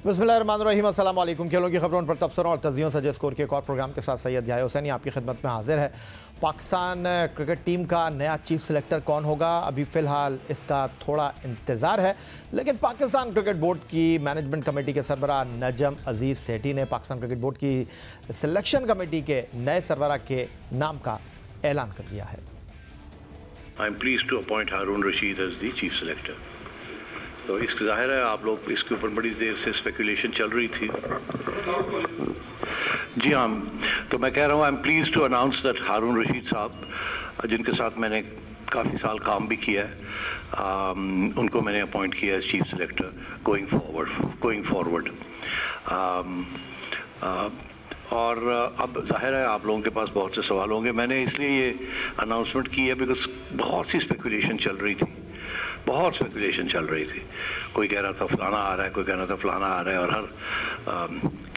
बिस्मिल्लाहिर्रहमानिर्रहीम, अस्सलाम वालेकुम। खेलों की खबरों पर तबसरों और तजियों से स्कोर के एक और प्रोग्राम के साथ सैयद याह्या हुसैनी आपकी खिदमत में हाजिर है। पाकिस्तान क्रिकेट टीम का नया चीफ सेलेक्टर कौन होगा, अभी फ़िलहाल इसका थोड़ा इंतज़ार है, लेकिन पाकिस्तान क्रिकेट बोर्ड की मैनेजमेंट कमेटी के सरबराह नजम अजीज़ सेठी ने पाकिस्तान क्रिकेट बोर्ड की सिलेक्शन कमेटी के नए सरबराह के नाम का ऐलान कर दिया है। I am pleased to appoint Haroon Rashid as the chief selector. तो इसका जाहिर है आप लोग इसके ऊपर बड़ी देर से स्पेकुलेशन चल रही थी। जी हाँ, तो मैं कह रहा हूँ I am pleased to announce that Haroon Rashid sahab, जिनके साथ मैंने काफ़ी साल काम भी किया है, उनको मैंने अपॉइंट किया as chief selector going forward. और अब जाहिर है आप लोगों के पास बहुत से सवाल होंगे। मैंने इसलिए ये अनाउंसमेंट की है बिकॉज बहुत सी स्पेकुलेशन चल रही थी, बहुत स्पेकुलेशन चल रही थी। कोई कह रहा था फलाना आ रहा है, कोई कह रहा था फलाना आ रहा है, और हर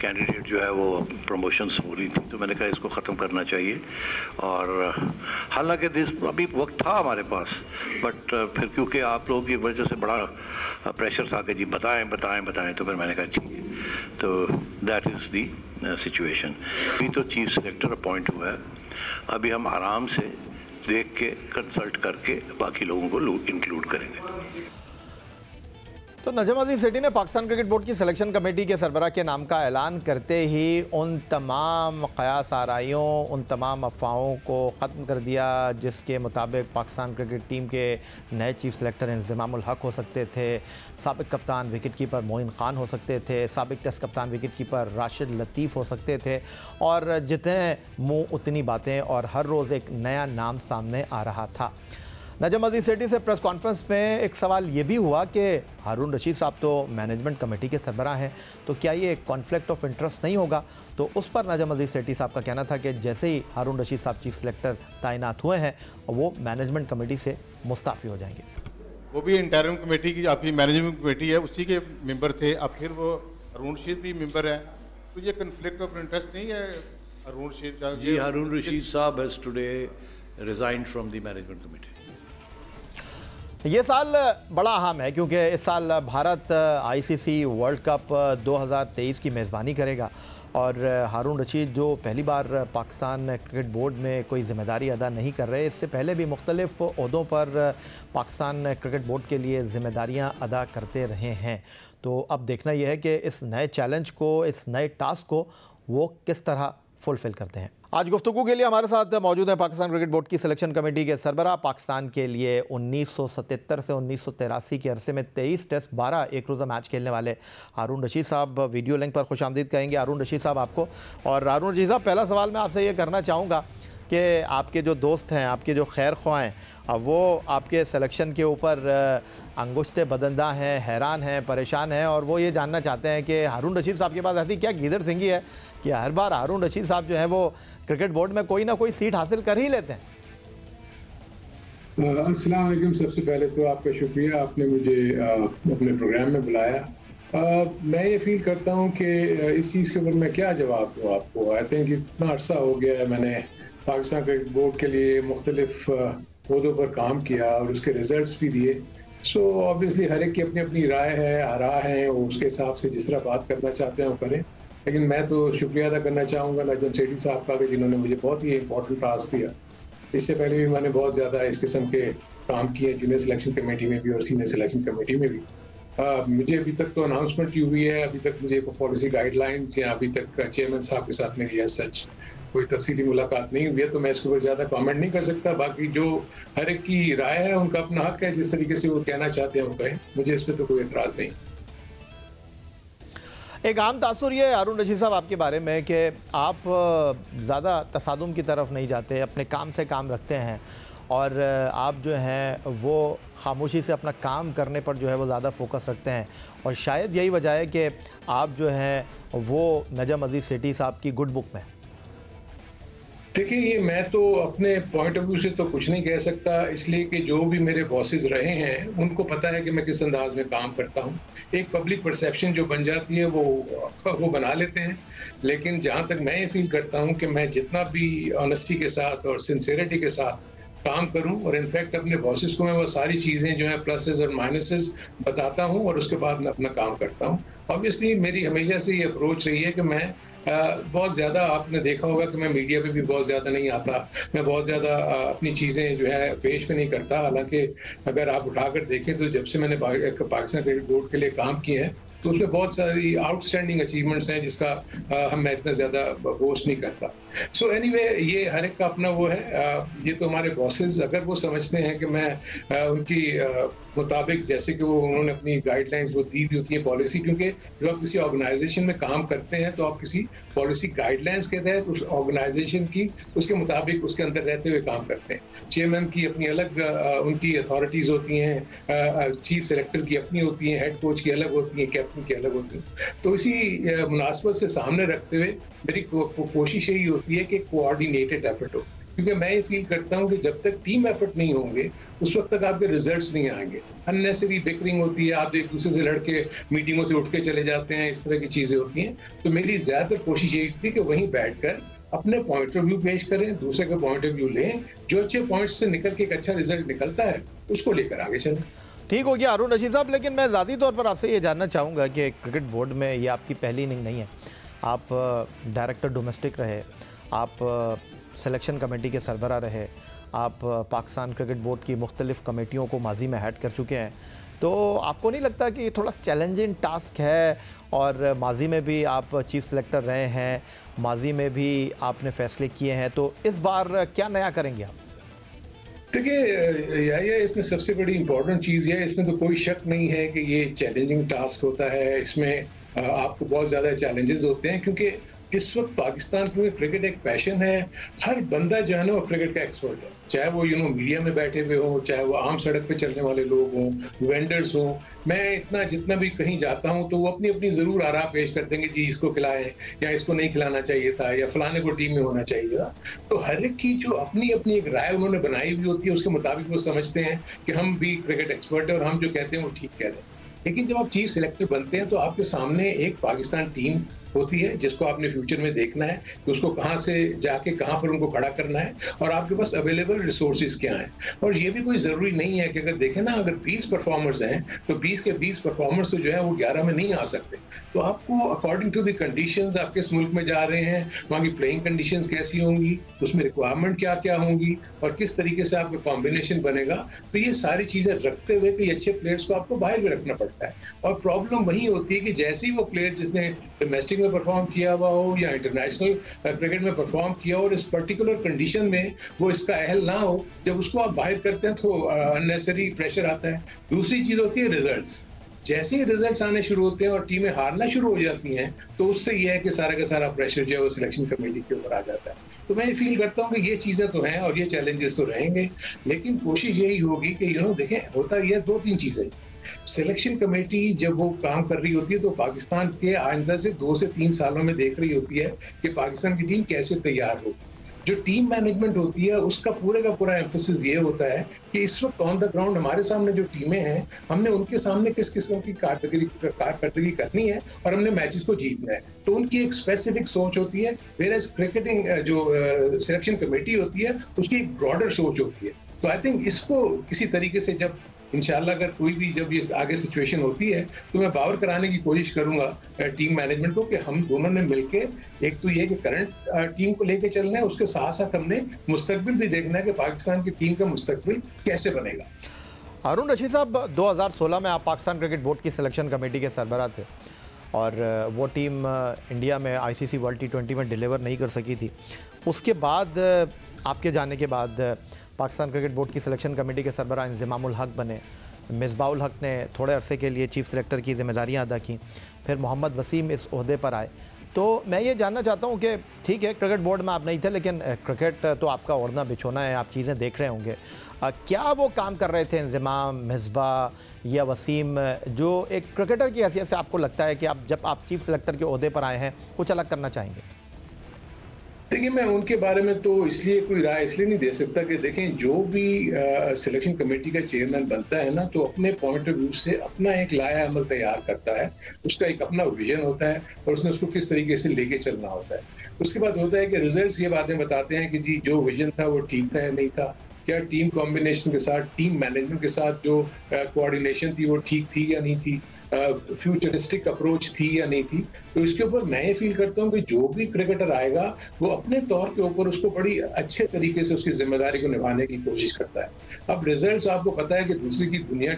कैंडिडेट जो है वो प्रमोशंस हो रही थी। तो मैंने कहा इसको ख़त्म करना चाहिए। और हालांकि अभी वक्त था हमारे पास, बट फिर क्योंकि आप लोगों की वजह से बड़ा प्रेशर था कि जी बताएं बताएं बताएं, तो फिर मैंने कहा ठीक है। तो दैट इज़ दी सिचुएशन। अभी तो चीफ सेलेक्टर अपॉइंट हुआ है, अभी हम आराम से देख के कंसल्ट करके बाकी लोगों को इंक्लूड करेंगे। तो नजम अजीज सेठी ने पाकिस्तान क्रिकेट बोर्ड की सिलेक्शन कमेटी के सरबराह के नाम का ऐलान करते ही उन तमाम क़यास आराइयों, उन तमाम अफवाहों को ख़त्म कर दिया जिसके मुताबिक पाकिस्तान क्रिकेट टीम के नए चीफ सेलेक्टर इंज़मामुल हक हो सकते थे, साबिक़ कप्तान विकेट कीपर मोइन ख़ान हो सकते थे, साबिक़ टेस्ट कप्तान विकेट कीपर राशिद लतीफ़ हो सकते थे, और जितने मुँह उतनी बातें, और हर रोज़ एक नया नाम सामने आ रहा था। नजम अजीज सेठी से प्रेस कॉन्फ्रेंस में एक सवाल ये भी हुआ कि हारून रशीद साहब तो मैनेजमेंट कमेटी के सरबराह हैं, तो क्या ये कॉन्फ्लिक्ट ऑफ इंटरेस्ट नहीं होगा? तो उस पर नजम अजीज सेठी साहब का कहना था कि जैसे ही हारून रशीद साहब चीफ सेलेक्टर तैनात हुए हैं वो मैनेजमेंट कमेटी से मुस्ताफ़ी हो जाएंगे। वो भी इंटरिम कमेटी की आपकी मैनेजमेंट कमेटी है, उसी के मेंबर थे, अब फिर वो हारून रशीद भी मेंबर है, तो ये कन्फ्लिक्ट ऑफ इंटरेस्ट नहीं है हारून रशीद का? जी, Haroon Rashid sahab has today resigned from the management committee. ये साल बड़ा अहम है क्योंकि इस साल भारत आईसीसी वर्ल्ड कप 2023 की मेज़बानी करेगा, और हारून रशीद जो पहली बार पाकिस्तान क्रिकेट बोर्ड में कोई ज़िम्मेदारी अदा नहीं कर रहे, इससे पहले भी मुख्तलिफ़ ओहदों पर पाकिस्तान क्रिकेट बोर्ड के लिए ज़िम्मेदारियां अदा करते रहे हैं। तो अब देखना यह है कि इस नए चैलेंज को, इस नए टास्क को वो किस तरह फुलफ़िल करते हैं। आज गुफ्तगू के लिए हमारे साथ मौजूद है पाकिस्तान क्रिकेट बोर्ड की सिलेक्शन कमेटी के सरबराह, पाकिस्तान के लिए 1977 से 1983 के अरसे में 23 टेस्ट 12 एक रोज़ा मैच खेलने वाले हारून रशीद साहब वीडियो लिंक पर खुशामदीद कहेंगे हारून रशीद साहब आपको। और हारून रशीद साहब, पहला सवाल मैं आपसे ये करना चाहूँगा कि आपके जो दोस्त हैं, आपके जो खैर ख्वाह हैं, वो आपके सिलेक्शन के ऊपर अंगुश्ते बदंदा हैं, हैरान हैं, परेशान हैं, और वो ये जानना चाहते हैं कि हारून रशीद साहब के पास ऐसी क्या गीदड़ सिंगी है कि हर बार हारून रशीद साहब जो है वो क्रिकेट बोर्ड में कोई ना कोई सीट हासिल कर ही लेते हैं। अस्सलाम वालेकुम। सबसे पहले तो आपका शुक्रिया, आपने मुझे अपने प्रोग्राम में बुलाया। मैं ये फील करता हूँ कि इस चीज़ के ऊपर मैं क्या जवाब दूँ आपको। आई थिंक इतना अरसा हो गया है मैंने पाकिस्तान क्रिकेट बोर्ड के लिए मुख्तलिफ ओहदों पर काम किया और उसके रिजल्ट्स भी दिए। सो ऑब्वियसली हर एक की अपनी अपनी राय है, आरा है, उसके हिसाब से जिस तरह बात करना चाहते हैं वो करें। लेकिन मैं तो शुक्रिया अदा करना चाहूँगा नजम सेठी साहब का भी, जिन्होंने मुझे बहुत ही इंपॉर्टेंट टास्क दिया। इससे पहले भी मैंने बहुत ज़्यादा इस किस्म के काम किए, जूनियर सिलेक्शन कमेटी में भी और सीनियर सिलेक्शन कमेटी में भी। मुझे अभी तक तो अनाउंसमेंट की हुई है, अभी तक मुझे पॉलिसी गाइडलाइंस या अभी तक चेयरमैन साहब के साथ मेरी एज सच कोई तफसीली मुलाकात नहीं हुई है, तो मैं इसके ऊपर ज़्यादा कमेंट नहीं कर सकता। बाकी जो हर एक की राय है उनका अपना हक है, जिस तरीके से वो कहना चाहते हैं वो कहें, मुझे इस पर तो कोई एतराज़ नहीं। एक आम तासुर ये हारून रशीद साहब आपके बारे में कि आप ज़्यादा तसादुम की तरफ नहीं जाते, अपने काम से काम रखते हैं, और आप जो हैं वो खामोशी से अपना काम करने पर जो है वो ज़्यादा फोकस रखते हैं, और शायद यही वजह है कि आप जो हैं वो नजम अजीज सेठी साहब की गुड बुक में। देखिए, ये मैं तो अपने पॉइंट ऑफ व्यू से तो कुछ नहीं कह सकता, इसलिए कि जो भी मेरे बॉसेस रहे हैं उनको पता है कि मैं किस अंदाज में काम करता हूँ। एक पब्लिक परसेप्शन जो बन जाती है वो बना लेते हैं, लेकिन जहाँ तक मैं ये फील करता हूँ कि मैं जितना भी ऑनेस्टी के साथ और सिंसेरिटी के साथ काम करूं और इनफैक्ट अपने बॉसेस को मैं वो सारी चीज़ें जो है प्लसेस और माइनसेस बताता हूं और उसके बाद मैं अपना काम करता हूं। ऑब्वियसली मेरी हमेशा से ये अप्रोच रही है कि मैं बहुत ज़्यादा, आपने देखा होगा कि मैं मीडिया पे भी बहुत ज़्यादा नहीं आता, मैं बहुत ज़्यादा अपनी चीज़ें जो है पेश पे नहीं करता। हालांकि अगर आप उठाकर देखें तो जब से मैंने पाकिस्तान क्रिकेट बोर्ड के लिए काम किया है तो उसमें बहुत सारी आउटस्टैंडिंग अचीवमेंट्स हैं जिसका मैं इतना ज़्यादा बोस्ट नहीं करता। सो एनीवे, ये हर एक का अपना वो है। ये तो हमारे बॉसेस अगर वो समझते हैं कि मैं उनकी मुताबिक, जैसे कि वो उन्होंने अपनी गाइडलाइंस वो दी भी होती है पॉलिसी, क्योंकि जब आप किसी ऑर्गेनाइजेशन में काम करते हैं तो आप किसी पॉलिसी गाइडलाइंस के तहत उस ऑर्गेनाइजेशन की उसके मुताबिक उसके अंदर रहते हुए काम करते हैं। चेयरमैन की अपनी अलग उनकी अथॉरिटीज़ होती हैं, चीफ सेलेक्टर की अपनी होती हैं, हेड कोच की अलग होती हैं, कैप्टन की अलग होती हैं। तो इसी मुनासबत से सामने रखते हुए मेरी कोशिश यही होती है कि कोऑर्डिनेटेड एफर्ट हो, क्योंकि मैं ये फील करता हूँ कि जब तक टीम एफर्ट नहीं होंगे उस वक्त तक आपके रिजल्ट्स नहीं आएंगे। अननेसेसरी बिकरिंग होती है, आप एक दूसरे से लड़के मीटिंगों से उठ के चले जाते हैं, इस तरह की चीज़ें होती हैं। तो मेरी ज़्यादातर कोशिश यही थी कि वहीं बैठकर अपने पॉइंट ऑफ व्यू पेश करें, दूसरे का पॉइंट ऑफ व्यू लें, जो अच्छे पॉइंट्स से निकल के एक अच्छा रिजल्ट निकलता है उसको लेकर आगे चलें। ठीक हो गया हारून रशीद साहब, लेकिन मैं ज़ाती तौर पर आपसे ये जानना चाहूँगा कि क्रिकेट बोर्ड में ये आपकी पहली इनिंग नहीं है। आप डायरेक्टर डोमेस्टिक रहे, आप सिलेक्शन कमेटी के सरबराह रहे, आप पाकिस्तान क्रिकेट बोर्ड की मुख्तलिफ़ कमेटियों को माजी में हेड कर चुके हैं, तो आपको नहीं लगता कि थोड़ा चैलेंजिंग टास्क है? और माजी में भी आप चीफ सेलेक्टर रहे हैं, माजी में भी आपने फ़ैसले किए हैं, तो इस बार क्या नया करेंगे आप? देखिए, ये इसमें सबसे बड़ी इंपॉर्टेंट चीज़ है, इसमें तो कोई शक नहीं है कि ये चैलेंजिंग टास्क होता है। इसमें आपको बहुत ज़्यादा चैलेंजेस होते हैं, क्योंकि इस वक्त पाकिस्तान में क्रिकेट एक पैशन है। हर बंदा जो है ना वो क्रिकेट का एक्सपर्ट है, चाहे वो मीडिया में बैठे हुए हों, चाहे वो आम सड़क पे चलने वाले लोग हों, वेंडर्स हों। मैं जितना भी कहीं जाता हूं तो वो अपनी अपनी ज़रूर आरा पेश कर देंगे, जी इसको खिलाएं या इसको नहीं खिलाना चाहिए था या फलाने को टीम में होना चाहिए था। तो हर एक की जो अपनी अपनी एक राय उन्होंने बनाई हुई होती है, उसके मुताबिक वो समझते हैं कि हम भी क्रिकेट एक्सपर्ट है और हम जो कहते हैं वो ठीक कह रहे हैं। लेकिन जब आप चीफ सेलेक्टर बनते हैं तो आपके सामने एक पाकिस्तान टीम होती है जिसको आपने फ्यूचर में देखना है कि उसको कहां से जाके कहां पर उनको खड़ा करना है और आपके पास अवेलेबल रिसोर्सेज क्या हैं। और ये भी कोई ज़रूरी नहीं है कि अगर देखें ना, अगर 20 परफॉर्मर्स हैं तो 20 के 20 परफॉर्मर्स तो जो है वो 11 में नहीं आ सकते। तो आपको अकॉर्डिंग टू द कंडीशंस, आप किस मुल्क में जा रहे हैं, वहाँ की प्लेइंग कंडीशंस कैसी होंगी, उसमें रिक्वायरमेंट क्या क्या होंगी और किस तरीके से आपका कॉम्बिनेशन बनेगा, तो ये सारी चीज़ें रखते हुए कि अच्छे प्लेयर्स को आपको बाहर भी रखना पड़ता है। और प्रॉब्लम वही होती है कि जैसे ही वो प्लेयर जिसने डोमेस्टिक में परफॉर्म किया हुआ हो या इंटरनेशनल क्रिकेट में परफॉर्म किया हो और इस पर्टिकुलर कंडीशन में वो इसका अहल ना हो, जब उसको आप बाहर करते हैं तो अननेसेसरी प्रेशर आता है। दूसरी चीज़ होती है रिजल्ट्स। जैसे ही रिजल्ट्स आने शुरू होते हैं और टीमें हारना शुरू हो जाती हैं तो उससे यह है कि सारा का सारा प्रेशर जो है वो सिलेक्शन कमेटी के ऊपर आ जाता है। तो मैं फील करता हूँ कि ये चीज़ें तो हैं और ये चैलेंजेस तो रहेंगे, लेकिन कोशिश यही होगी कि देखें, होता यह 2-3 चीज़ें। सिलेक्शन कमेटी जब वो काम कर रही होती है तो पाकिस्तान के आइंदा से 2 से 3 सालों में देख रही होती है कि पाकिस्तान की टीम कैसे तैयार होगी। जो टीम मैनेजमेंट होती है उसका पूरे का पूरा एम्फोसिस ये होता है कि इस वक्त ऑन द ग्राउंड हमारे सामने जो टीमें हैं, हमने उनके सामने किस किस्म की कारकर्दगी करनी है और हमने मैचेस को जीतना है। तो उनकी एक स्पेसिफिक सोच होती है, वेयरएज क्रिकेटिंग जो सिलेक्शन कमेटी होती है उसकी एक ब्रॉडर सोच होती है। तो आई थिंक इसको किसी तरीके से जब इंशाल्लाह अगर कोई भी जब ये आगे सिचुएशन होती है तो मैं बावर कराने की कोशिश करूंगा टीम मैनेजमेंट को कि हम दोनों ने मिलके, एक तो ये कि करंट टीम को लेके चलना है, उसके साथ साथ हमने मुस्तकबिल भी देखना है कि पाकिस्तान की टीम का मुस्तकबिल कैसे बनेगा। हारून रशीद साहब, 2016 में आप पाकिस्तान क्रिकेट बोर्ड की सिलेक्शन कमेटी के सरबराह थे और वो टीम इंडिया में ICC वर्ल्ड T20 में डिलीवर नहीं कर सकी थी। उसके बाद आपके जाने के बाद पाकिस्तान क्रिकेट बोर्ड की सिलेक्शन कमेटी के सरबराह इंज़मामुल हक बने, मिसबाहुल हक ने थोड़े अरसे के लिए चीफ सेलेक्टर की जिम्मेदारियां अदा की, फिर मोहम्मद वसीम इस ओहदे पर आए। तो मैं ये जानना चाहता हूँ कि ठीक है, क्रिकेट बोर्ड में आप नहीं थे, लेकिन क्रिकेट तो आपका ओढ़ना बिछोना है, आप चीज़ें देख रहे होंगे। क्या वो काम कर रहे थे इंज़माम, मिसबाह या वसीम, जो एक क्रिकेटर की हैसियत से आपको लगता है कि आप जब आप चीफ सेलेक्टर के ओहदे पर आए हैं कुछ अलग करना चाहेंगे? देखिए, मैं उनके बारे में तो इसलिए कोई राय इसलिए नहीं दे सकता कि देखें, जो भी सिलेक्शन कमेटी का चेयरमैन बनता है ना, तो अपने पॉइंट ऑफ व्यू से अपना एक लाया अमल तैयार करता है, उसका एक अपना विजन होता है और उसने उसको किस तरीके से लेके चलना होता है। उसके बाद होता है कि रिजल्ट्स ये बातें बताते हैं कि जी जो विजन था वो ठीक था या नहीं था, क्या टीम कॉम्बिनेशन के साथ, टीम मैनेजमेंट के साथ जो कोऑर्डिनेशन थी वो ठीक थी या नहीं थी, फ्यूचरिस्टिक अप्रोच थी या नहीं थी। तो इसके ऊपर मैं ये फील करता हूँ कि जो भी क्रिकेटर आएगा वो अपने तौर के ऊपर उसको बड़ी अच्छे तरीके से उसकी जिम्मेदारी को निभाने की कोशिश करता है। अब रिजल्ट्स आपको पता है कि दुनिया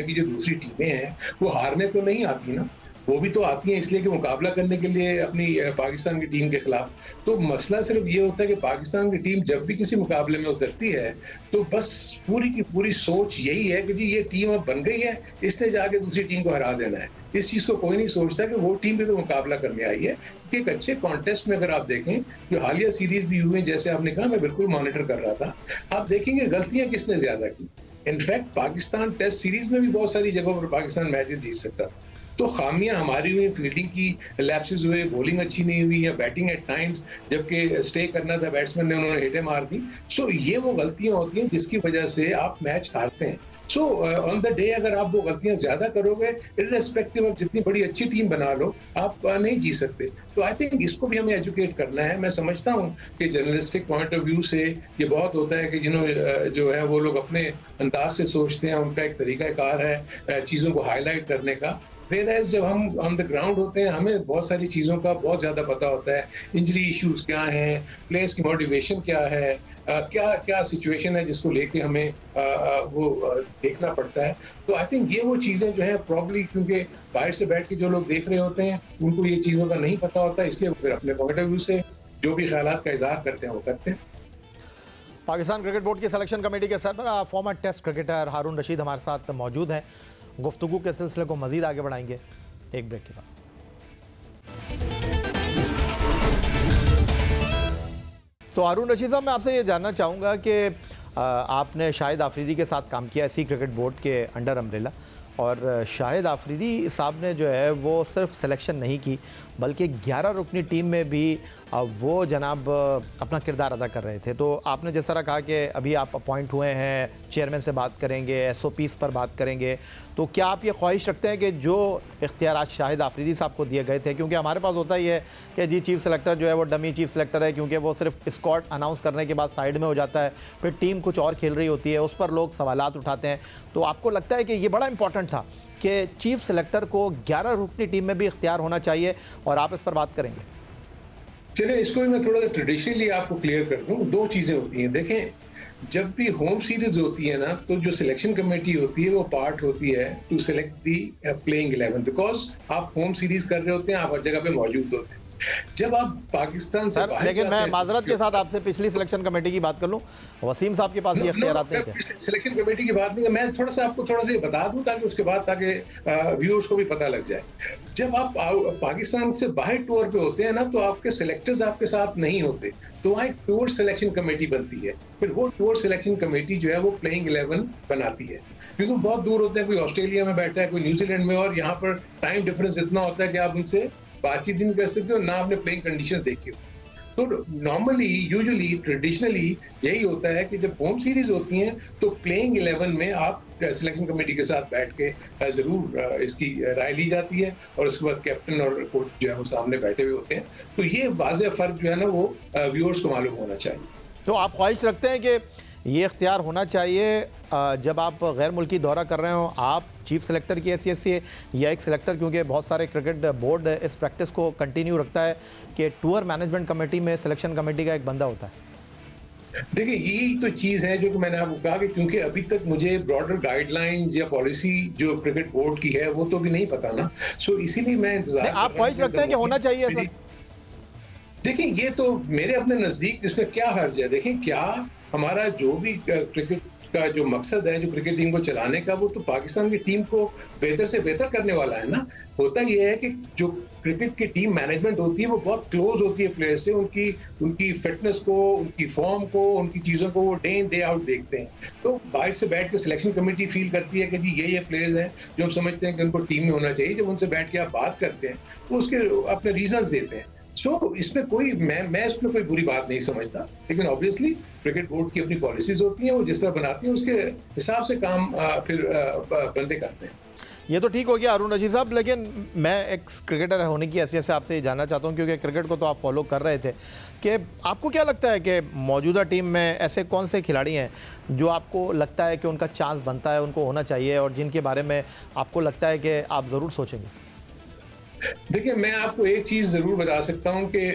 की जो दूसरी टीमें हैं वो हारने तो नहीं आती ना, वो भी तो आती हैं इसलिए कि मुकाबला करने के लिए अपनी पाकिस्तान की टीम के खिलाफ। तो मसला सिर्फ ये होता है कि पाकिस्तान की टीम जब भी किसी मुकाबले में उतरती है तो बस पूरी की पूरी सोच यही है कि जी ये टीम अब बन गई है, इसने जाके दूसरी टीम को हरा देना है। इस चीज़ को कोई नहीं सोचता कि वो टीम भी तो मुकाबला करने आई है। क्योंकि एक अच्छे कॉन्टेस्ट में अगर आप देखें, जो हालिया सीरीज भी हुए, जैसे आपने कहा, मैं बिल्कुल मॉनिटर कर रहा था, आप देखेंगे गलतियां किसने ज्यादा की। इनफैक्ट पाकिस्तान टेस्ट सीरीज में भी बहुत सारी जगहों पर पाकिस्तान मैचेस जीत सकता था। तो खामियां हमारी हुई, फील्डिंग की लैप्सेस हुए, बॉलिंग अच्छी नहीं हुई या बैटिंग एट टाइम्स जबकि स्टे करना था बैट्समैन ने, उन्होंने हिटें मार दी। सो ये वो गलतियां होती हैं जिसकी वजह से आप मैच हारते हैं। सो ऑन द डे अगर आप वो गलतियां ज्यादा करोगे, इर्रेस्पेक्टिव ऑफ जितनी बड़ी अच्छी टीम बना लो, आप नहीं जी सकते। तो आई थिंक इसको भी हमें एजुकेट करना है। मैं समझता हूँ कि जर्नलिस्टिक पॉइंट ऑफ व्यू से ये बहुत होता है कि जो है वो लोग अपने अंदाज से सोचते हैं, उनका एक तरीकाकार है चीज़ों को हाईलाइट करने का। Whereas जब हम ऑन द ग्राउंड होते हैं हमें बहुत सारी चीज़ों का बहुत ज़्यादा पता होता है। इंजरी इश्यूज क्या हैं, प्लेयर्स की मोटिवेशन क्या है, क्या सिचुएशन है जिसको लेके हमें वो देखना पड़ता है। तो आई थिंक ये वो चीज़ें जो है प्रॉब्ली, क्योंकि बाहर से बैठ के जो लोग देख रहे होते हैं उनको ये चीज़ों का नहीं पता होता, इसलिए वो फिर अपने पॉइंट ऑफ व्यू से जो भी ख्यालात का इजहार करते हैं वो करते हैं। पाकिस्तान क्रिकेट बोर्ड की सिलेक्शन कमेटी के सरबराह फॉर्मर टेस्ट क्रिकेटर हारून रशीद हमारे साथ मौजूद हैं। गुफ्तगू के सिलसिले को मजीद आगे बढ़ाएंगे एक ब्रेक के बाद। तो हारून रशीद साहब, मैं आपसे ये जानना चाहूँगा कि आपने शाहिद आफरीदी के साथ काम किया इसी क्रिकेट बोर्ड के अंडर अम्ब्रेला, और शाहिद आफरीदी साहब ने जो है वो सिर्फ सिलेक्शन नहीं की बल्कि 11 रुकनी टीम में भी वो जनाब अपना किरदार अदा कर रहे थे। तो आपने जिस तरह कहा कि अभी आप अपॉइंट हुए हैं, चेयरमैन से बात करेंगे, SOPs पर बात करेंगे, तो क्या आप ये ख्वाहिश रखते हैं कि जो इख्तियारात शाहिद आफरीदी साहब को दिए गए थे, क्योंकि हमारे पास होता ही है कि जी चीफ़ सेलेक्टर जो है वो डमी चीफ़ सेलेक्टर है, क्योंकि वो सिर्फ स्क्वाड अनाउंस करने के बाद साइड में हो जाता है, फिर टीम कुछ और खेल रही होती है, उस पर लोग सवालात उठाते हैं। तो आपको लगता है कि ये बड़ा इंपॉर्टेंट था कि चीफ सेलेक्टर को 11 रुकनी टीम में भी इख्तियार होना चाहिए, और आप इस पर बात करेंगे? चलिए, इसको भी मैं थोड़ा सा ट्रेडिशनली आपको क्लियर कर दूं। दो चीज़ें होती हैं। देखें, जब भी होम सीरीज होती है ना, तो जो सिलेक्शन कमेटी होती है वो पार्ट होती है to select the playing 11, because आप होम सीरीज कर रहे होते हैं, आप हर जगह पे मौजूद होते हैं। जब आप पाकिस्तान से बाहर, लेकिन मैं माजरत के साथ आपसे पिछली सिलेक्शन कमेटी की बात कर लूं, वसीम साहब के पास ये इख्तियारात नहीं थे। सिलेक्शन कमेटी की बात नहीं है, मैं थोड़ा सा ये बता दूं ताकि उसके बाद ताकि व्यूअर्स को भी पता लग जाए। जब आप पाकिस्तान से बाहर टूर पे होते हैं ना, तो आपके सिलेक्टर्स आपके साथ नहीं होते, तो वहाँ एक टूर सिलेक्शन कमेटी बनती है। फिर वो टूर सिलेक्शन कमेटी जो है वो प्लेइंग 11 बनाती है, क्योंकि बहुत दूर होते हैं, कोई ऑस्ट्रेलिया में बैठा है, कोई न्यूजीलैंड में, और यहाँ पर टाइम डिफरेंस इतना होता है कि आप उनसे बातचीत नहीं कर सकते हो, ना आपने प्लेइंग कंडीशंस देखी हो। तो नॉर्मली, यूजुअली, ट्रेडिशनली यही होता है कि जब होम सीरीज होती हैं तो प्लेइंग 11 में आप सिलेक्शन कमेटी के साथ बैठ के जरूर इसकी राय ली जाती है, और उसके बाद कैप्टन और कोच जो है वो सामने बैठे हुए होते हैं। तो ये वाज़ेह फर्क जो है ना वो व्यूअर्स को मालूम होना चाहिए। तो आप ख्वाहिश रखते हैं कि ये इख्तियार होना चाहिए जब आप गैर मुल्की दौरा कर रहे हो, आप चीफ सेलेक्टर की हैसियत से या एक सेलेक्टर, क्योंकि बहुत सारे क्रिकेट बोर्ड इस प्रैक्टिस को कंटिन्यू रखता है कि टूर मैनेजमेंट कमेटी में सिलेक्शन कमेटी का एक बंदा होता है। देखिए, यही तो चीज़ है जो कि मैंने आपको कहा कि क्योंकि अभी तक मुझे ब्रॉडर गाइडलाइंस या पॉलिसी जो क्रिकेट बोर्ड की है वो तो भी नहीं पता ना, सो इसीलिए मैं इंतजार। आप ख्वाहिश रखते हैं कि होना चाहिए सर? देखिए, ये तो मेरे अपने नज़दीक इसमें क्या हर्ज है। देखिए, क्या हमारा जो भी क्रिकेट का जो मकसद है, जो क्रिकेट टीम को चलाने का, वो तो पाकिस्तान की टीम को बेहतर से बेहतर करने वाला है ना। होता ये है कि जो क्रिकेट की टीम मैनेजमेंट होती है वो बहुत क्लोज होती है प्लेयर से, उनकी फिटनेस को, उनकी फॉर्म को, उनकी चीज़ों को वो डे इन डे आउट देखते हैं। तो बाहर से बैठ के सिलेक्शन कमेटी फील करती है कि जी ये प्लेयर्स हैं जो हम समझते हैं कि उनको टीम में होना चाहिए। जब उनसे बैठ के आप बात करते हैं तो उसके अपने रीजंस देते हैं। इसमें कोई मैं इसमें कोई बुरी बात नहीं समझता, लेकिन ऑब्वियसली क्रिकेट बोर्ड की अपनी पॉलिसीज होती हैं, वो जिस तरह बनाती है उसके हिसाब से काम फिर बंदे करते हैं। ये तो ठीक हो गया अरुण रशीद साहब, लेकिन मैं एक क्रिकेटर होने की हैसियत से आपसे ये जानना चाहता हूँ, क्योंकि क्रिकेट को तो आप फॉलो कर रहे थे, कि आपको क्या लगता है कि मौजूदा टीम में ऐसे कौन से खिलाड़ी हैं जो आपको लगता है कि उनका चांस बनता है, उनको होना चाहिए, और जिनके बारे में आपको लगता है कि आप ज़रूर सोचेंगे? देखिए, मैं आपको एक चीज जरूर बता सकता हूं कि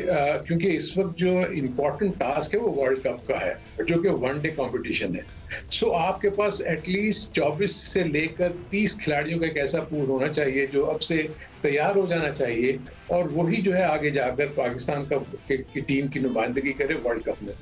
क्योंकि इस वक्त जो इम्पोर्टेंट टास्क है वो वर्ल्ड कप का है, जो कि वनडे कंपटीशन है। सो आपके पास एटलीस्ट 24 से लेकर 30 खिलाड़ियों का एक ऐसा पूल होना चाहिए जो अब से तैयार हो जाना चाहिए, और वही जो है आगे जाकर पाकिस्तान की टीम की नुमाइंदगी करे वर्ल्ड कप में।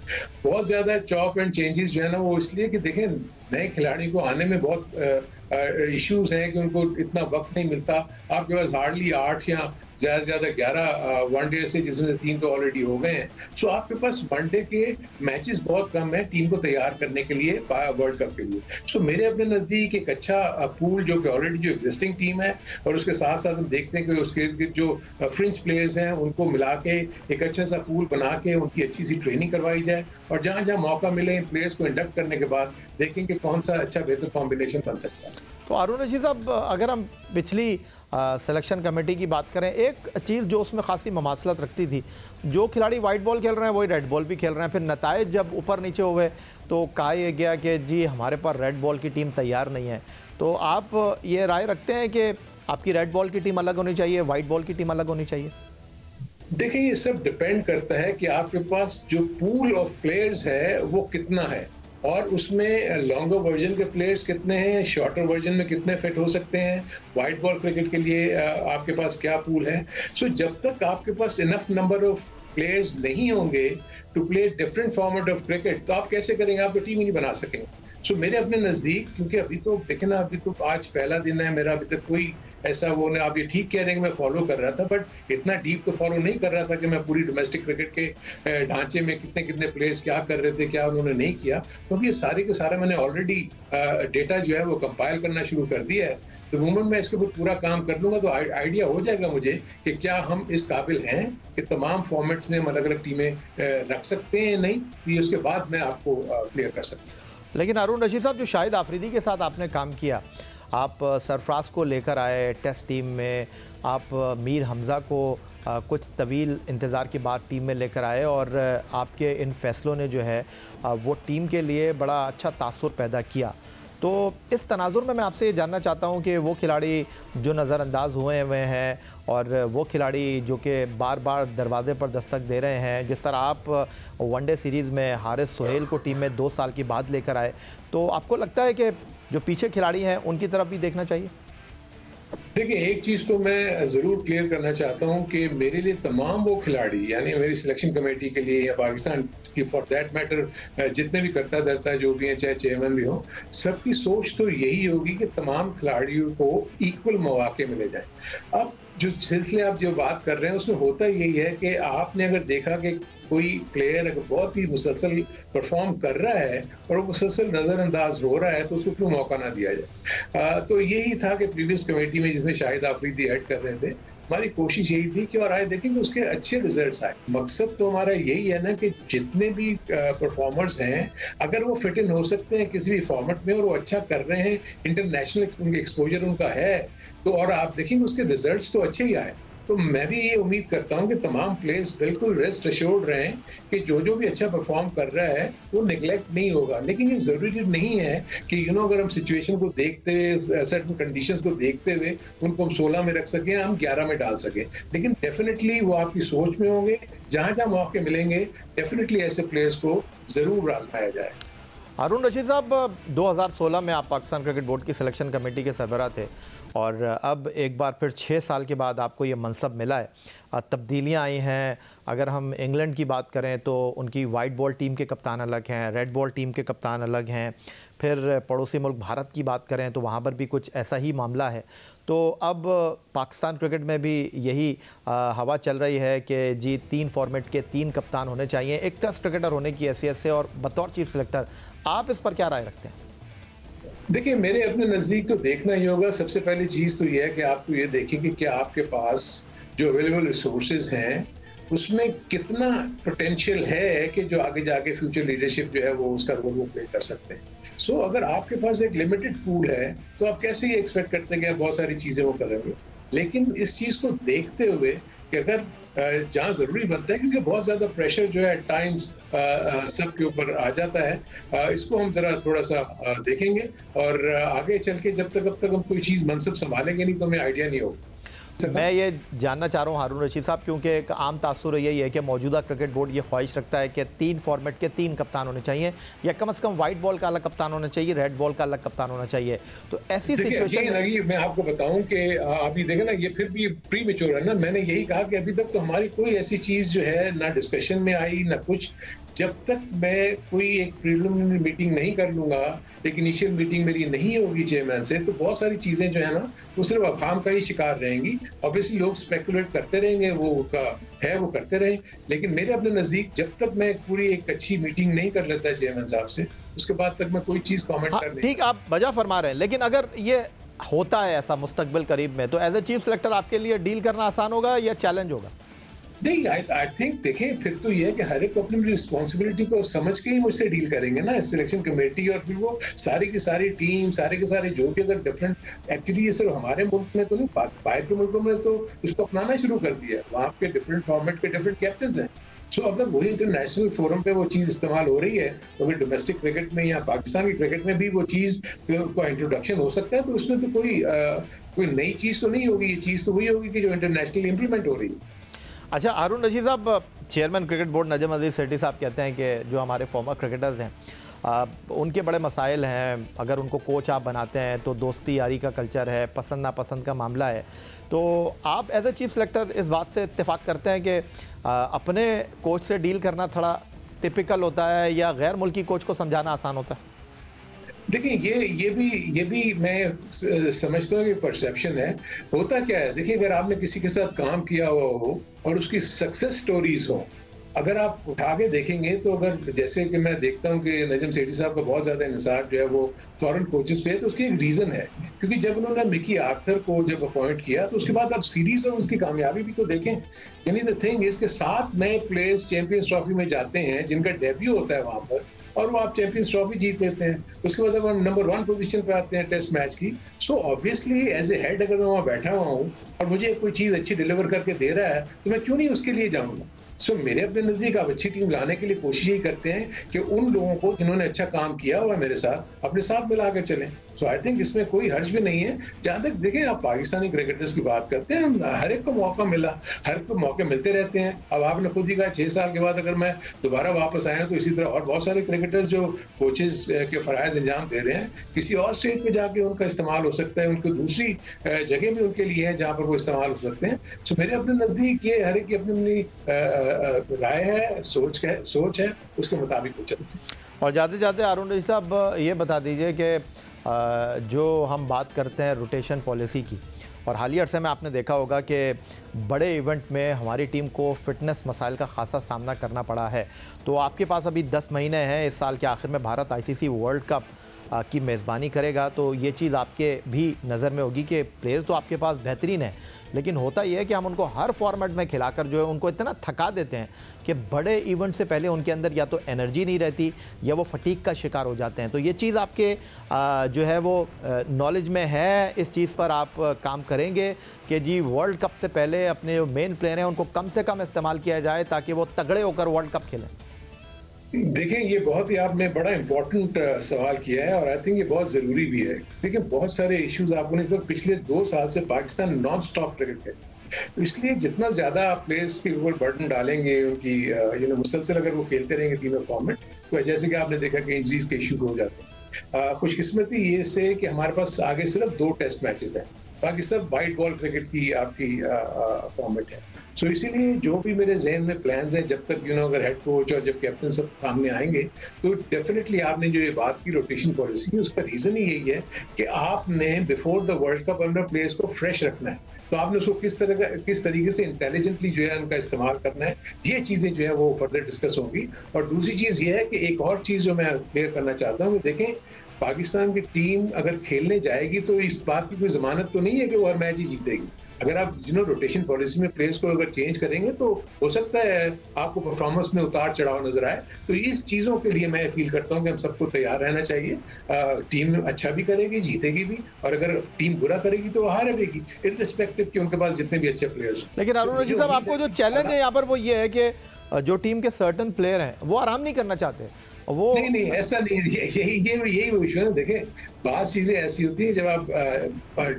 बहुत ज्यादा चॉप एंड चेंजेस जो है ना, वो इसलिए कि देखें नए खिलाड़ी को आने में बहुत इश्यूज हैं कि उनको इतना वक्त नहीं मिलता। आपके पास हार्डली 8 या ज्यादा से ज्यादा 11 वनडे से, जिसमें 3 तो ऑलरेडी हो गए हैं। सो आपके पास वनडे के मैचेस बहुत कम है टीम को तैयार करने के लिए वर्ल्ड कप के लिए। सो मेरे अपने नजदीक एक अच्छा पूल जो कि ऑलरेडी जो एग्जिस्टिंग टीम है, और उसके साथ साथ हम देखते हैं कि उसके जो फ्रिंच प्लेयर्स हैं उनको मिला के एक अच्छा सा पूल बना के उनकी अच्छी सी ट्रेनिंग करवाई जाए, और जहां जहां मौका मिले प्लेयर्स को इंडक्ट करने के बाद देखेंगे कौन सा अच्छा बेहतर कॉम्बिनेशन बन सकता है। तो अरुण रशीद साहब, अगर हम पिछली सिलेक्शन कमेटी की बात करें, एक चीज़ जो उसमें खासी ममासलत रखती थी, जो खिलाड़ी वाइट बॉल खेल रहे हैं वही रेड बॉल भी खेल रहे हैं। फिर नताइज जब ऊपर नीचे हुए तो कहा यह गया कि जी हमारे पास रेड बॉल की टीम तैयार नहीं है। तो आप ये राय रखते हैं कि आपकी रेड बॉल की टीम अलग होनी चाहिए, वाइट बॉल की टीम अलग होनी चाहिए? देखिए, ये सब डिपेंड करता है कि आपके पास जो पूल ऑफ प्लेयर्स है वो कितना है, और उसमें लॉन्गर वर्जन के प्लेयर्स कितने हैं, शॉर्टर वर्जन में कितने फिट हो सकते हैं, वाइट बॉल क्रिकेट के लिए आपके पास क्या पूल है। सो जब तक आपके पास इनफ नंबर ऑफ प्लेयर्स नहीं होंगे to play different format of cricket, तो आप कैसे करेंगे? आप टीम ही नहीं बना सकेंगे। सो मेरे अपने नज़दीक, क्योंकि अभी तो देखें ना, अभी तो आज पहला दिन है मेरा, अभी तक कोई ऐसा वो नहीं, आप ये ठीक कह रहे हैं कि मैं फॉलो कर रहा था, बट इतना डीप तो फॉलो नहीं कर रहा था कि मैं पूरी डोमेस्टिक क्रिकेट के ढांचे में कितने कितने प्लेयर्स क्या कर रहे थे, क्या उन्होंने नहीं किया। तो ये सारे के सारा मैंने ऑलरेडी डेटा जो है वो कंपाइल करना शुरू कर दिया है। तो मोमेंट मैं इसके ऊपर पूरा काम कर लूंगा तो आइडिया हो जाएगा मुझे कि क्या हम इस काबिल हैं कि तमाम फॉर्मेट्स में हम अलग अलग टीमें रख सकते हैं, नहीं तो ये उसके बाद मैं आपको क्लियर कर सकता हूँ। लेकिन अरुण रशीद साहब, जो शाहिद आफरीदी के साथ आपने काम किया, आप सरफराज को लेकर आए टेस्ट टीम में, आप मीर हमज़ा को कुछ तवील इंतज़ार के बाद टीम में लेकर आए, और आपके इन फैसलों ने जो है वो टीम के लिए बड़ा अच्छा तासुर पैदा किया। तो इस तनाजुर में मैं आपसे ये जानना चाहता हूँ कि वो खिलाड़ी जो नज़रअंदाज हुए हैं, और वो खिलाड़ी जो कि बार बार दरवाजे पर दस्तक दे रहे हैं, जिस तरह आप वनडे सीरीज़ में हारिस सुहेल को टीम में 2 साल के बाद लेकर आए, तो आपको लगता है कि जो पीछे खिलाड़ी हैं उनकी तरफ भी देखना चाहिए? देखिए, एक चीज तो मैं जरूर क्लियर करना चाहता हूं कि मेरे लिए तमाम वो खिलाड़ी, यानी मेरी सिलेक्शन कमेटी के लिए या पाकिस्तान की फॉर दैट मैटर जितने भी करता धरता जो भी हैं, चाहे चेयरमैन भी हो, सबकी सोच तो यही होगी कि तमाम खिलाड़ियों को इक्वल मौके मिले जाए। अब जो सिलसिले आप जो बात कर रहे हैं उसमें होता यही है कि आपने अगर देखा कि कोई प्लेयर अगर बहुत ही मुसलसल परफॉर्म कर रहा है और वो मुसलसल नज़रअंदाज हो रहा है तो उसको क्यों मौका ना दिया जाए। तो यही था कि प्रीवियस कमेटी में जिसमें शाहिद आफरीदी हेड कर रहे थे, हमारी कोशिश यही थी कि और आए देखेंगे उसके अच्छे रिजल्ट्स आए। मकसद तो हमारा यही है ना कि जितने भी परफॉर्मर्स हैं अगर वो फिट इन हो सकते हैं किसी भी फॉर्मेट में और वो अच्छा कर रहे हैं, इंटरनेशनल एक्सपोजर उनका है, तो और आप देखेंगे उसके रिजल्ट्स तो अच्छे ही आए। तो मैं भी ये उम्मीद करता हूं कि तमाम प्लेयर्स बिल्कुल रेस्ट अश्योर्ड रहें कि जो भी अच्छा परफॉर्म कर रहा है वो निगलेक्ट नहीं होगा। लेकिन ये जरूरी नहीं है कि अगर हम सिचुएशन को देखते हुए, सर्टेन कंडीशंस को देखते हुए उनको हम 16 में रख सकें, हम 11 में डाल सकें, लेकिन डेफिनेटली वो आपकी सोच में होंगे। जहां जहां मौके मिलेंगे डेफिनेटली ऐसे प्लेयर्स को जरूर आजमाया जाए। हारून रशीद साहब, 2016 में आप पाकिस्तान क्रिकेट बोर्ड की सिलेक्शन कमेटी के सरबराह थे, और अब एक बार फिर 6 साल के बाद आपको ये मनसब मिला है। तब्दीलियाँ आई हैं। अगर हम इंग्लैंड की बात करें तो उनकी वाइट बॉल टीम के कप्तान अलग हैं, रेड बॉल टीम के कप्तान अलग हैं। फिर पड़ोसी मुल्क भारत की बात करें तो वहाँ पर भी कुछ ऐसा ही मामला है। तो अब पाकिस्तान क्रिकेट में भी यही हवा चल रही है कि जी 3 फॉर्मेट के 3 कप्तान होने चाहिए एक टेस्ट क्रिकेटर होने की हैसियत से, और बतौर चीफ सिलेक्टर आप इस पर क्या राय रखते हैं? देखिए, मेरे अपने नज़दीक तो देखना ही होगा। सबसे पहली चीज़ तो यह है कि आपको ये देखें कि क्या आपके पास जो अवेलेबल रिसोर्सेज हैं उसमें कितना पोटेंशियल है कि जो आगे जाके फ्यूचर लीडरशिप जो है वो उसका रोल वो प्ले कर सकते हैं। सो अगर आपके पास एक लिमिटेड पूल है तो आप कैसे ये एक्सपेक्ट करते हैं कि आप बहुत सारी चीजें वो करेंगे। लेकिन इस चीज को देखते हुए कि अगर जहाँ जरूरी बनता है, क्योंकि बहुत ज्यादा प्रेशर जो है टाइम्स सबके ऊपर आ जाता है, इसको हम जरा थोड़ा सा देखेंगे और आगे चल के अब तक हम कोई चीज मनसब संभालेंगे नहीं तो हमें आइडिया नहीं होगा। मैं ये जानना चाह रहा हूँ हारून रशीद साहब, क्योंकि एक आम तासुर यही है कि मौजूदा क्रिकेट बोर्ड ये ख्वाहिश रखता है कि 3 फॉर्मेट के 3 कप्तान होने चाहिए, या कम से कम वाइट बॉल का अलग कप्तान होना चाहिए, रेड बॉल का अलग कप्तान होना चाहिए। तो ऐसी सिचुएशन में मैं आपको बताऊं कि अभी देखें ना, ये फिर भी प्री मेच्योर है ना। मैंने यही कहा कि अभी तक तो हमारी कोई ऐसी चीज जो है ना डिस्कशन में आई ना कुछ। जब तक मैं कोई एक प्रीलिमिनरी मीटिंग नहीं कर लूंगा, एक इनिशियल मीटिंग मेरी नहीं होगी चेयरमैन से, तो बहुत सारी चीजें जो है ना वो सिर्फ अफवाह का ही शिकार रहेंगी। ऑब्वियसली लोग स्पेकुलेट करते रहेंगे, वो करते रहे, लेकिन मेरे अपने नजदीक जब तक मैं पूरी एक अच्छी मीटिंग नहीं कर लेता चेयरमैन साहब से, उसके बाद तक मैं कोई चीज कॉमेंट कर नहीं। ठीक, आप वजह फरमा रहे हैं, लेकिन अगर ये होता है ऐसा मुस्तकबिल करीब में, तो एज ए चीफ सेलेक्टर आपके लिए डील करना आसान होगा या चैलेंज होगा? नहीं, आई थिंक देखें, फिर तो ये है कि हर एक को अपनी रिस्पॉन्सिबिलिटी को समझ के ही मुझसे डील करेंगे ना सिलेक्शन कमेटी, और फिर वो सारी की सारी टीम, सारे के सारे जो भी अगर डिफरेंट, एक्चुअली ये सिर्फ हमारे मुल्क में तो नहीं, बाहर के मुल्कों में तो इसको अपनाना शुरू कर दिया। वहाँ के डिफरेंट फॉर्मेट के डिफरेंट कैप्टन हैं। सो अगर वही इंटरनेशनल फोरम पे वो चीज़ इस्तेमाल हो रही है, तो अगर डोमेस्टिक क्रिकेट में या पाकिस्तान की क्रिकेट में भी वो चीज़ का इंट्रोडक्शन हो सकता है, तो उसमें तो कोई नई चीज़ तो नहीं होगी। ये चीज़ तो वही होगी कि जो इंटरनेशनली इम्प्लीमेंट हो रही है। अच्छा, हारून रशीद साहब, चेयरमैन क्रिकेट बोर्ड नजम अजीज सेठी साहब कहते हैं कि जो हमारे फॉर्मर क्रिकेटर्स हैं उनके बड़े मसाइल हैं। अगर उनको कोच आप बनाते हैं तो दोस्ती यारी का कल्चर है, पसंद नापसंद का मामला है। तो आप एज ए चीफ सेलेक्टर इस बात से इत्तेफाक करते हैं कि अपने कोच से डील करना थोड़ा टिपिकल होता है, या गैर मुल्की कोच को समझाना आसान होता है? देखिए, ये भी मैं समझता हूँ कि परसेप्शन है। होता क्या है, देखिए, अगर आपने किसी के साथ काम किया हुआ हो और उसकी सक्सेस स्टोरीज हो, अगर आप उठा के देखेंगे तो अगर जैसे कि मैं देखता हूँ कि नजम सेठी साहब का बहुत ज्यादा इंसार जो है वो फॉरेन कोचेस पे है, तो उसकी एक रीजन है, क्योंकि जब उन्होंने मिकी आर्थर को जब अपॉइंट किया तो उसके बाद आप सीरीज और उसकी कामयाबी भी तो देखें। यानी द थिंग इसके 7 नए प्लेयर्स चैंपियंस ट्रॉफी में जाते हैं जिनका डेब्यू होता है वहां पर, और वो आप चैंपियंस ट्रॉफी जीत लेते हैं। उसके बाद अब नंबर 1 पोजीशन पे आते हैं टेस्ट मैच की। So obviously as a head अगर मैं वहाँ बैठा हुआ हूँ और मुझे कोई चीज अच्छी डिलीवर करके दे रहा है, तो मैं क्यों नहीं उसके लिए जाऊंगा। सो मेरे अपने नजदीक आप अच्छी टीम लाने के लिए कोशिश ही करते हैं कि उन लोगों को जिन्होंने अच्छा काम किया हुआ है मेरे साथ, अपने साथ मिला कर चलें। सो आई थिंक इसमें कोई हर्ज भी नहीं है। जहां तक देखें, आप पाकिस्तानी क्रिकेटर्स की बात करते हैं, हर एक को मौका मिला, हर एक को मौके मिलते रहते हैं। अब आपने खुद ही कहा 6 साल के बाद अगर मैं दोबारा वापस आया, तो इसी तरह और बहुत सारे क्रिकेटर्स जो कोचेस के फराइज अंजाम दे रहे हैं, किसी और स्टेज पे जाके उनका इस्तेमाल हो सकता है, उनको दूसरी जगह भी उनके लिए है जहाँ पर वो इस्तेमाल हो सकते हैं। सो मेरे अपने नजदीक ये हर एक की अपनी राय है, सोच है, उसके मुताबिक वो चलते हैं। और जाते जाते हारून रशीद साहब ये बता दीजिए कि जो हम बात करते हैं रोटेशन पॉलिसी की, और हालिया अरसे में आपने देखा होगा कि बड़े इवेंट में हमारी टीम को फिटनेस मसाइल का खासा सामना करना पड़ा है। तो आपके पास अभी 10 महीने हैं, इस साल के आखिर में भारत आईसीसी वर्ल्ड कप की मेज़बानी करेगा, तो ये चीज़ आपके भी नज़र में होगी कि प्लेयर तो आपके पास बेहतरीन है, लेकिन होता यह है कि हम उनको हर फॉर्मेट में खिलाकर जो है उनको इतना थका देते हैं कि बड़े इवेंट से पहले उनके अंदर या तो एनर्जी नहीं रहती या वो फटीग का शिकार हो जाते हैं। तो ये चीज़ आपके जो है वो नॉलेज में है, इस चीज़ पर आप काम करेंगे कि जी वर्ल्ड कप से पहले अपने जो मेन प्लेयर हैं उनको कम से कम इस्तेमाल किया जाए ताकि वो तगड़े होकर वर्ल्ड कप खेलें? देखें, ये बहुत ही आपने बड़ा इंपॉर्टेंट सवाल किया है, और आई थिंक ये बहुत ज़रूरी भी है। देखिए, बहुत सारे इश्यूज आपको नहीं, तो पिछले 2 साल से पाकिस्तान नॉन स्टॉप क्रिकेट है, तो इसलिए जितना ज़्यादा आप प्लेयर्स के ऊपर बर्डन डालेंगे, उनकी मुसलसल अगर वो खेलते रहेंगे तीनों फॉर्मेट, तो जैसे कि आपने देखा कि इंजरीज के इशू हो जाते हैं। खुशकिस्मती ये से कि हमारे पास आगे सिर्फ 2 टेस्ट मैचेस हैं, बाकी सब वाइट बॉल क्रिकेट की आपकी फॉर्मेट है। सो इसीलिए जो भी मेरे जहन में प्लान्स हैं, जब तक अगर हेड कोच और जब कैप्टन सब सामने आएंगे, तो डेफिनेटली आपने जो ये बात की रोटेशन पॉलिसी, उसका रीजन ही यही है कि आपने बिफोर द वर्ल्ड कप अपने प्लेयर्स को फ्रेश रखना है। तो आपने उसको किस तरीके से इंटेलिजेंटली जो है उनका इस्तेमाल करना है, ये चीजें जो है वो फर्दर डिस्कस होंगी। और दूसरी चीज ये है कि एक और चीज जो मैं क्लियर करना चाहता हूँ, देखें, पाकिस्तान की टीम अगर खेलने जाएगी तो इस बात की कोई जमानत तो नहीं है कि वो हर मैच ही जीतेगी। अगर आप रोटेशन पॉलिसी में प्लेयर्स को अगर चेंज करेंगे तो हो सकता है आपको परफॉर्मेंस में उतार चढ़ाव नजर आए। तो इस चीज़ों के लिए मैं फील करता हूँ कि हम सबको तैयार रहना चाहिए। टीम अच्छा भी करेगी, जीतेगी भी, और अगर टीम बुरा करेगी तो हारेगी, इररिस्पेक्टिव कि उनके पास जितने भी अच्छे प्लेयर्स। लेकिन अरुण रशीद साहब, आपको जो चैलेंज है यहाँ पर वो ये है कि जो टीम के सर्टन प्लेयर हैं वो आराम नहीं करना चाहते। वो नहीं, ऐसा नहीं, यही वो इशू है। देखें, बहुत चीजें ऐसी होती हैं जब आप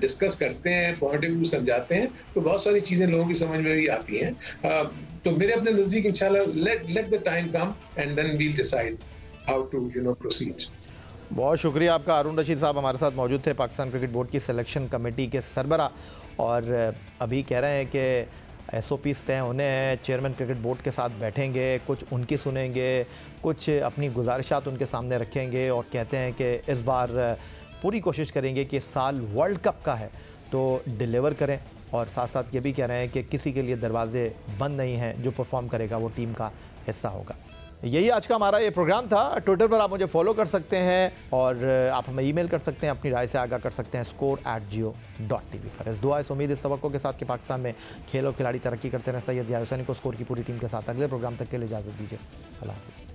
डिस्कस करते हैं, पॉइंट ऑफ व्यू समझाते हैं, तो बहुत सारी चीजें लोगों की समझ में भी आती हैं। तो मेरे अपने नजदीक इंशाल्लाह let the time come and then we'll decide how to proceed. बहुत शुक्रिया आपका। अरुण रशीद साहब हमारे साथ मौजूद थे, पाकिस्तान क्रिकेट बोर्ड की सिलेक्शन कमेटी के सरबरा, और अभी कह रहे हैं कि SOPs तय होने हैं, चेयरमैन क्रिकेट बोर्ड के साथ बैठेंगे, कुछ उनकी सुनेंगे, कुछ अपनी गुजारिशात उनके सामने रखेंगे, और कहते हैं कि इस बार पूरी कोशिश करेंगे कि इस साल वर्ल्ड कप का है तो डिलीवर करें, और साथ साथ ये भी कह रहे हैं कि किसी के लिए दरवाजे बंद नहीं हैं, जो परफॉर्म करेगा वो टीम का हिस्सा होगा। यही आज का हमारा ये प्रोग्राम था। ट्विटर पर आप मुझे फॉलो कर सकते हैं, और आप हमें ईमेल कर सकते हैं, अपनी राय से आगाह कर सकते हैं score@geo.tv पर। इस दुआ, इस उम्मीद, इस तवक्को के साथ कि पाकिस्तान में खेल और खिलाड़ी तरक्की करते रहें। सैयद यार हुसैनी को स्कोर की पूरी टीम के साथ अगले प्रोग्राम तक के लिए इजाज़त दीजिए। अल्लाह हाफ़िज़।